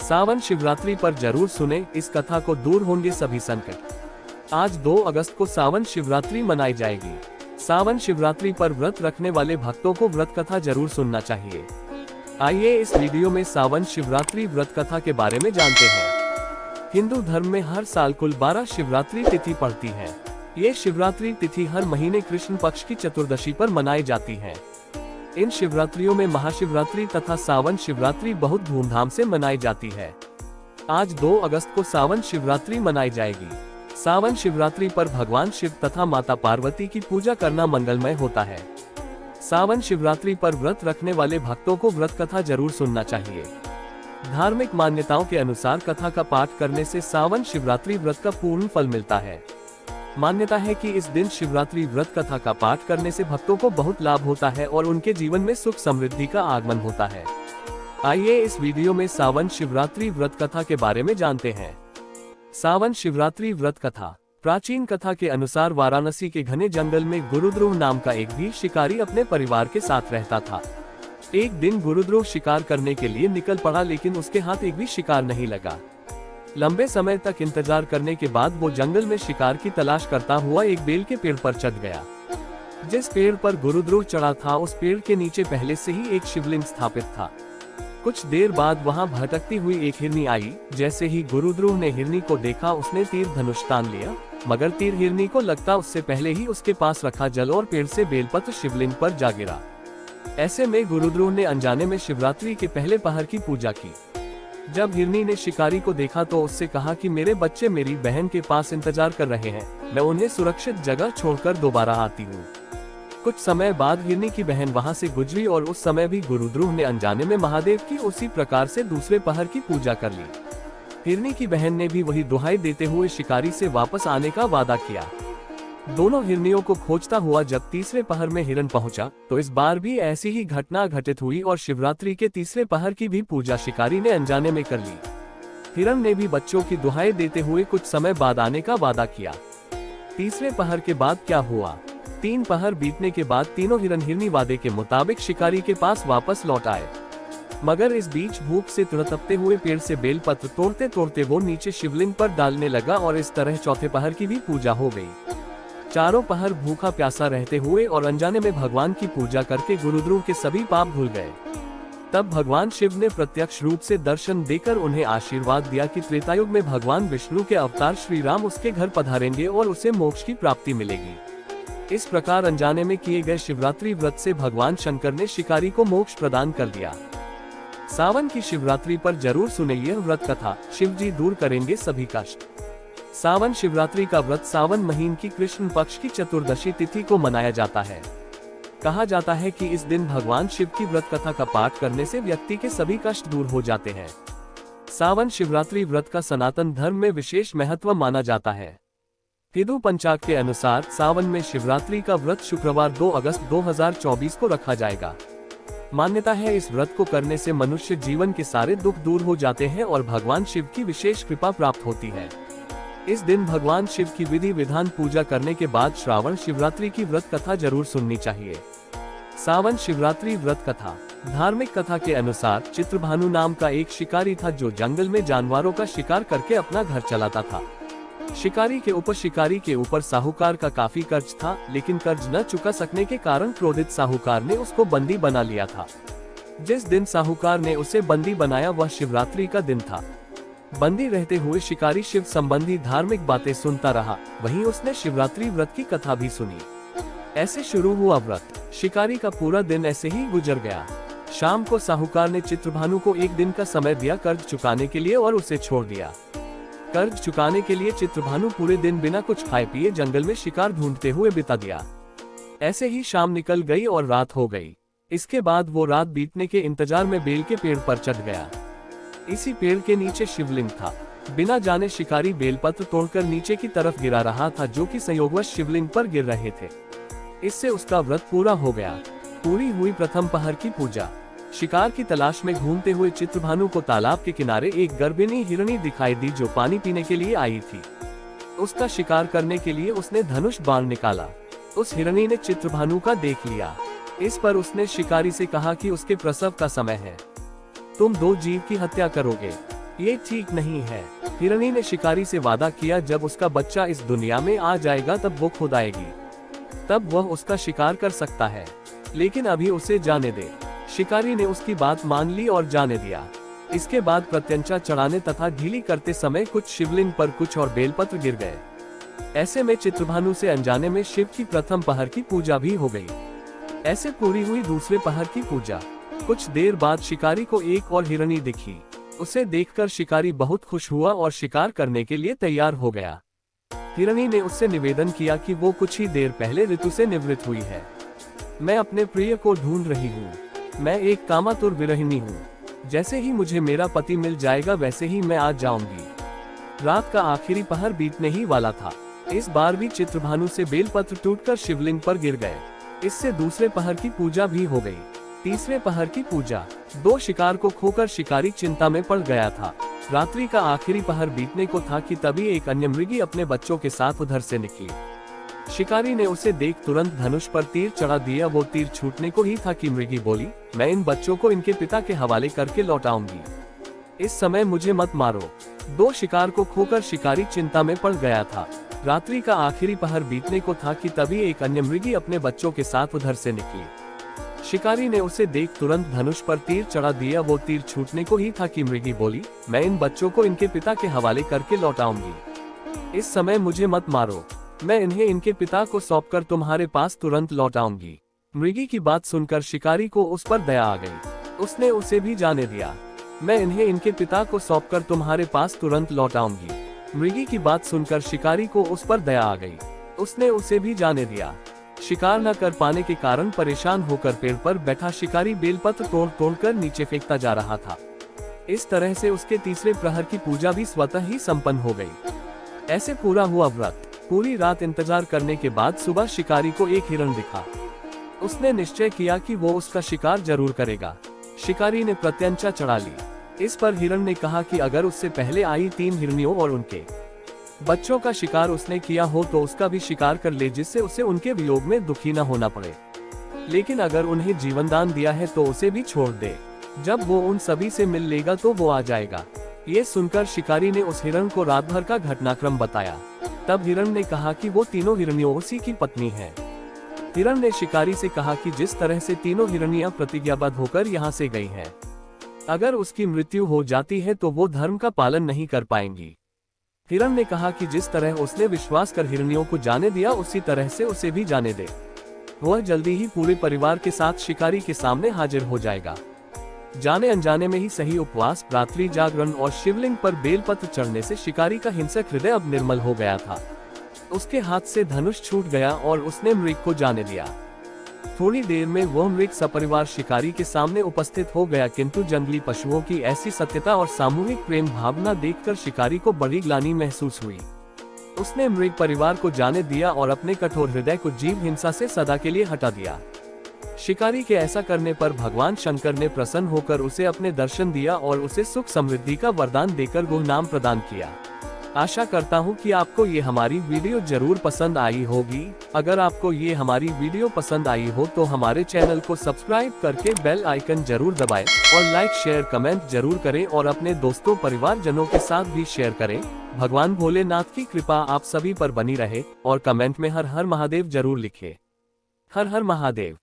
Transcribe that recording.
सावन शिवरात्रि पर जरूर सुने इस कथा को, दूर होंगे सभी संकट। आज 2 अगस्त को सावन शिवरात्रि मनाई जाएगी। सावन शिवरात्रि पर व्रत रखने वाले भक्तों को व्रत कथा जरूर सुनना चाहिए। आइए इस वीडियो में सावन शिवरात्रि व्रत कथा के बारे में जानते हैं। हिंदू धर्म में हर साल कुल 12 शिवरात्रि तिथि पड़ती है। ये शिवरात्रि तिथि हर महीने कृष्ण पक्ष की चतुर्दशी पर मनाई जाती है। इन शिवरात्रियों में महाशिवरात्रि तथा सावन शिवरात्रि बहुत धूमधाम से मनाई जाती है। आज 2 अगस्त को सावन शिवरात्रि मनाई जाएगी। सावन शिवरात्रि पर भगवान शिव तथा माता पार्वती की पूजा करना मंगलमय होता है। सावन शिवरात्रि पर व्रत रखने वाले भक्तों को व्रत कथा जरूर सुनना चाहिए। धार्मिक मान्यताओं के अनुसार कथा का पाठ करने से सावन शिवरात्रि व्रत का पूर्ण फल मिलता है। मान्यता है कि इस दिन शिवरात्रि व्रत कथा का पाठ करने से भक्तों को बहुत लाभ होता है और उनके जीवन में सुख समृद्धि का आगमन होता है। आइए इस वीडियो में सावन शिवरात्रि व्रत कथा के बारे में जानते हैं। सावन शिवरात्रि व्रत कथा। प्राचीन कथा के अनुसार वाराणसी के घने जंगल में गुरुद्रोह नाम का एक भी शिकारी अपने परिवार के साथ रहता था। एक दिन गुरुद्रोह शिकार करने के लिए निकल पड़ा, लेकिन उसके हाथ एक भी शिकार नहीं लगा। लंबे समय तक इंतजार करने के बाद वो जंगल में शिकार की तलाश करता हुआ एक बेल के पेड़ पर चढ़ गया। जिस पेड़ पर गुरुद्रोह चढ़ा था उस पेड़ के नीचे पहले से ही एक शिवलिंग स्थापित था। कुछ देर बाद वहां भटकती हुई एक हिरनी आई। जैसे ही गुरुद्रोह ने हिरनी को देखा, उसने तीर धनुष तान लिया, मगर तीर हिरनी को लगता उससे पहले ही उसके पास रखा जल और पेड़ से बेलपत्र शिवलिंग पर जा गिरा। ऐसे में गुरुद्रोह ने अनजाने में शिवरात्रि के पहले पहर की पूजा की। जब हिरनी ने शिकारी को देखा तो उससे कहा कि मेरे बच्चे मेरी बहन के पास इंतजार कर रहे हैं, मैं उन्हें सुरक्षित जगह छोड़कर दोबारा आती हूँ। कुछ समय बाद हिरनी की बहन वहाँ से गुजरी और उस समय भी गुरुद्रोह ने अनजाने में महादेव की उसी प्रकार से दूसरे पहर की पूजा कर ली। हिरनी की बहन ने भी वही दुहाई देते हुए शिकारी से वापस आने का वादा किया। दोनों हिरनियों को खोजता हुआ जब तीसरे पहर में हिरण पहुंचा तो इस बार भी ऐसी ही घटना घटित हुई और शिवरात्रि के तीसरे पहर की भी पूजा शिकारी ने अनजाने में कर ली। हिरण ने भी बच्चों की दुहाई देते हुए कुछ समय बाद आने का वादा किया। तीसरे पहर के बाद क्या हुआ? 3 पहर बीतने के बाद तीनों हिरण हिरनी वादे के मुताबिक शिकारी के पास वापस लौट आए, मगर इस बीच भूख से तड़पते हुए पेड़ से बेलपत्र तोड़ते तोड़ते वो नीचे शिवलिंग पर डालने लगा और इस तरह चौथे पहर की भी पूजा हो गई। चारों पहर भूखा प्यासा रहते हुए और अनजाने में भगवान की पूजा करके गुरुद्रोह के सभी पाप भूल गए। तब भगवान शिव ने प्रत्यक्ष रूप से दर्शन देकर उन्हें आशीर्वाद दिया कि त्रेतायुग में भगवान विष्णु के अवतार श्री राम उसके घर पधारेंगे और उसे मोक्ष की प्राप्ति मिलेगी। इस प्रकार अनजाने में किए गए शिवरात्रि व्रत से भगवान शंकर ने शिकारी को मोक्ष प्रदान कर दिया। सावन की शिवरात्रि पर जरूर सुने यह व्रत कथा, शिव जी दूर करेंगे सभी कष्ट। सावन शिवरात्रि का व्रत सावन महीने की कृष्ण पक्ष की चतुर्दशी तिथि को मनाया जाता है। कहा जाता है कि इस दिन भगवान शिव की व्रत कथा का पाठ करने से व्यक्ति के सभी कष्ट दूर हो जाते हैं। सावन शिवरात्रि व्रत का सनातन धर्म में विशेष महत्व माना जाता है। हिंदू पंचांग के अनुसार सावन में शिवरात्रि का व्रत शुक्रवार 2 अगस्त 2024 को रखा जाएगा। मान्यता है इस व्रत को करने से मनुष्य जीवन के सारे दुख दूर हो जाते हैं और भगवान शिव की विशेष कृपा प्राप्त होती है। इस दिन भगवान शिव की विधि विधान पूजा करने के बाद श्रावण शिवरात्रि की व्रत कथा जरूर सुननी चाहिए। सावन शिवरात्रि व्रत कथा। धार्मिक कथा के अनुसार चित्रभानु नाम का एक शिकारी था जो जंगल में जानवरों का शिकार करके अपना घर चलाता था। शिकारी के ऊपर शिकारी के ऊपर साहूकार का काफी कर्ज था, लेकिन कर्ज न चुका सकने के कारण क्रोधित साहूकार ने उसको बंदी बना लिया था। जिस दिन साहूकार ने उसे बंदी बनाया वह शिवरात्रि का दिन था। बंदी रहते हुए शिकारी शिव संबंधी धार्मिक बातें सुनता रहा, वहीं उसने शिवरात्रि व्रत की कथा भी सुनी। ऐसे शुरू हुआ व्रत। शिकारी का पूरा दिन ऐसे ही गुजर गया। शाम को साहूकार ने चित्रभानु को 1 दिन का समय दिया कर्ज चुकाने के लिए और उसे छोड़ दिया। कर्ज चुकाने के लिए चित्रभानु पूरे दिन बिना कुछ खाए पिए जंगल में शिकार ढूंढते हुए बिता दिया। ऐसे ही शाम निकल गई और रात हो गई। इसके बाद वो रात बीतने के इंतजार में बेल के पेड़ पर चढ़ गया। इसी पेड़ के नीचे शिवलिंग था। बिना जाने शिकारी बेलपत्र तोड़कर नीचे की तरफ गिरा रहा था, जो कि संयोगवश शिवलिंग पर गिर रहे थे। इससे उसका व्रत पूरा हो गया। पूरी हुई प्रथम पहर की पूजा। शिकार की तलाश में घूमते हुए चित्रभानु को तालाब के किनारे एक गर्भिणी हिरनी दिखाई दी जो पानी पीने के लिए आई थी। उसका शिकार करने के लिए उसने धनुष बाण निकाला। उस हिरनी ने चित्रभानु का देख लिया। इस पर उसने शिकारी से कहा कि उसके प्रसव का समय है, तुम 2 जीव की हत्या करोगे। ये ठीक नहीं है। हिरणी ने शिकारी से वादा किया जब उसका बच्चा इस दुनिया में आ जाएगा तब वो खुद आएगी, तब वह उसका शिकार कर सकता है, लेकिन अभी उसे जाने दे। शिकारी ने उसकी बात मान ली और जाने दिया। इसके बाद प्रत्यंचा चढ़ाने तथा ढीली करते समय कुछ शिवलिंग पर कुछ और बेलपत्र गिर गए। ऐसे में चित्रभानु से अनजाने में शिव की प्रथम पहर की पूजा भी हो गई। ऐसे पूरी हुई दूसरे पहर की पूजा। कुछ देर बाद शिकारी को एक और हिरणी दिखी। उसे देखकर शिकारी बहुत खुश हुआ और शिकार करने के लिए तैयार हो गया। हिरणी ने उससे निवेदन किया कि वो कुछ ही देर पहले ऋतु से निवृत्त हुई है। मैं अपने प्रिय को ढूंढ रही हूँ। मैं एक कामातुर विरहिणी हूँ। जैसे ही मुझे मेरा पति मिल जाएगा वैसे ही मैं आ जाऊंगी। रात का आखिरी पहर बीतने ही वाला था। इस बार भी चित्रभानु से बेलपत्र टूटकर शिवलिंग पर गिर गए। इससे दूसरे पहर की पूजा भी हो गई। तीसरे पहर की पूजा। 2 शिकार को खोकर शिकारी चिंता में पड़ गया था। रात्रि का आखिरी पहर बीतने को था कि तभी एक अन्य मृगी अपने बच्चों के साथ उधर से निकली। शिकारी ने उसे देख तुरंत धनुष पर तीर चढ़ा दिया। वो तीर छूटने को ही था कि मृगी बोली, मैं इन बच्चों को इनके पिता के हवाले करके लौटाऊंगी। इस समय मुझे मत मारो। 2 शिकार को खोकर शिकारी चिंता में पड़ गया था। रात्रि का आखिरी पहर बीतने को था कि तभी एक अन्य मृगी अपने बच्चों के साथ उधर से निकली। शिकारी ने उसे देख तुरंत धनुष पर तीर चढ़ा दिया। वो तीर छूटने को ही था कि मृगी बोली, मैं इन बच्चों को इनके पिता के हवाले करके लौटाऊंगी। इस समय मुझे मत मारो। मैं इन्हें इनके पिता को सौंपकर तुम्हारे पास तुरंत लौटाऊंगी। मृगी की बात सुनकर शिकारी को उस पर दया आ गई। उसने उसे भी जाने दिया। मैं इन्हें इनके पिता को सौंपकर तुम्हारे पास तुरंत लौटाऊंगी। मृगी की बात सुनकर शिकारी को उस पर दया आ गई। उसने उसे भी जाने दिया। शिकार न कर पाने के कारण परेशान होकर पेड़ पर बैठा शिकारी बेलपत्र तोड़ तोड़कर नीचे फेंकता जा रहा था। इस तरह से उसके तीसरे प्रहर की पूजा भी स्वतः ही संपन्न हो गई। ऐसे पूरा हुआ व्रत। पूरी रात इंतजार करने के बाद सुबह शिकारी को एक हिरण दिखा। उसने निश्चय किया कि वो उसका शिकार जरूर करेगा। शिकारी ने प्रत्यंचा चढ़ा ली। इस पर हिरण ने कहा कि अगर उससे पहले आई 3 हिरनियों और उनके बच्चों का शिकार उसने किया हो तो उसका भी शिकार कर ले, जिससे उसे उनके वियोग में दुखी न होना पड़े। लेकिन अगर उन्हें जीवन दान दिया है तो उसे भी छोड़ दे। जब वो उन सभी से मिल लेगा तो वो आ जाएगा। ये सुनकर शिकारी ने उस हिरण को रात भर का घटनाक्रम बताया। तब हिरण ने कहा कि वो तीनों हिरनियों उसी की पत्नी है। हिरण ने शिकारी से कहा कि जिस तरह से तीनों हिरनियां प्रतिज्ञाबद्ध होकर यहाँ से गई हैं, अगर उसकी मृत्यु हो जाती है तो वो धर्म का पालन नहीं कर पाएंगी। हिरण ने कहा कि जिस तरह उसने विश्वास कर हिरनियों को जाने दिया उसी तरह से उसे भी जाने दे। वह जल्दी ही पूरे परिवार के साथ शिकारी के सामने हाजिर हो जाएगा। जाने अनजाने में ही सही उपवास, रात्रि जागरण और शिवलिंग पर बेलपत्र चढ़ने से शिकारी का हिंसक हृदय अब निर्मल हो गया था। उसके हाथ से धनुष छूट गया और उसने मृग को जाने दिया। थोड़ी देर में वह मृग सपरिवार शिकारी के सामने उपस्थित हो गया, किंतु जंगली पशुओं की ऐसी सत्यता और सामूहिक प्रेम भावना देखकर शिकारी को बड़ी ग्लानि महसूस हुई। उसने मृग परिवार को जाने दिया और अपने कठोर हृदय को जीव हिंसा से सदा के लिए हटा दिया। शिकारी के ऐसा करने पर भगवान शंकर ने प्रसन्न होकर उसे अपने दर्शन दिया और उसे सुख समृद्धि का वरदान देकर गुहनाम प्रदान किया। आशा करता हूँ कि आपको ये हमारी वीडियो जरूर पसंद आई होगी। अगर आपको ये हमारी वीडियो पसंद आई हो तो हमारे चैनल को सब्सक्राइब करके बेल आइकन जरूर दबाएं और लाइक शेयर कमेंट जरूर करें और अपने दोस्तों परिवारजनों के साथ भी शेयर करें। भगवान भोलेनाथ की कृपा आप सभी पर बनी रहे और कमेंट में हर हर महादेव जरूर लिखें। हर हर महादेव।